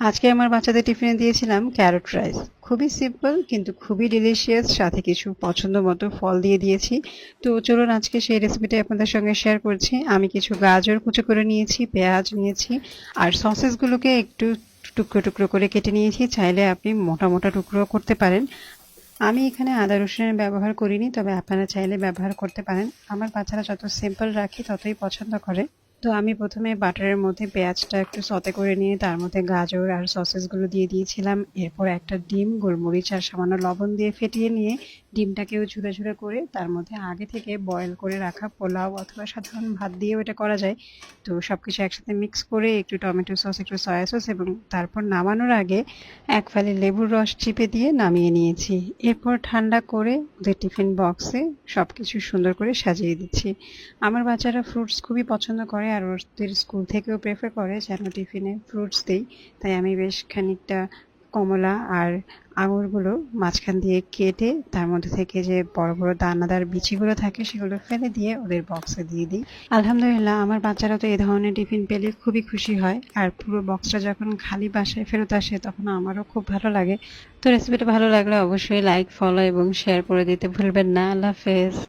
আজকে আমার বাচ্চাদের টিফিনে দিয়েছিলাম ক্যারট রাইস। খুবই সিম্পল কিন্তু খুবই ডিলিশিয়াস, সাথে কিছু পছন্দ মতো ফল দিয়ে দিয়েছি। তো চলুন আজকে সেই রেসিপিটা আপনাদের সঙ্গে শেয়ার করছি। আমি কিছু গাজর কুচো করে নিয়েছি, পেঁয়াজ নিয়েছি, আর সসেসগুলোকে একটু টুকরো টুকরো করে কেটে নিয়েছি। চাইলে আপনি মোটা মোটা টুকরো করতে পারেন। আমি এখানে আদা রসুনের ব্যবহার করিনি, তবে আপনারা চাইলে ব্যবহার করতে পারেন। আমার বাচ্চারা যত সিম্পল রাখি ততই পছন্দ করে। তো আমি প্রথমে বাটারের মধ্যে পেঁয়াজটা একটু সতে করে নিয়ে তার মধ্যে গাজর আর সসেসগুলো দিয়ে দিয়েছিলাম। এরপর একটা ডিম, গোলমরিচ আর সামান্য লবণ দিয়ে ফেটিয়ে নিয়ে ডিমটাকেও ঝুরে ঝুরে করে তার মধ্যে আগে থেকে বয়েল করে রাখা পোলাও অথবা সাধারণ ভাত দিয়েও এটা করা যায়। তো সবকিছু একসাথে মিক্স করে একটু টমেটো সস, একটু সয়া সস এবং তারপর নামানোর আগে এক ফালি লেবুর রস চিপে দিয়ে নামিয়ে নিয়েছি। এরপর ঠান্ডা করে ওদের টিফিন বক্সে সবকিছু সুন্দর করে সাজিয়ে দিচ্ছি। আমার বাচ্চারা ফ্রুটস খুবই পছন্দ করে, আর ওদের স্কুল থেকেও প্রেফার করে যেন টিফিনে ফ্রুটস দিই। তাই আমি বেশ খানিকটা কমলা আর আঙুরগুলো মাঝখান দিয়ে কেটে তার মধ্যে থেকে যে বড় বড় দানাদার বিচিগুলো থাকে সেগুলো ফেলে দিয়ে ওদের বক্সে দিয়ে দিই। আলহামদুলিল্লাহ, আমার বাচ্চারা তো এই ধরনের টিফিন পেলে খুবই খুশি হয়, আর পুরো বক্সটা যখন খালি বাসায় ফেরত আসে তখন আমারও খুব ভালো লাগে। তো রেসিপিটা ভালো লাগলে অবশ্যই লাইক, ফলো এবং শেয়ার করে দিতে ভুলবেন না। আল্লাহ হাফেজ।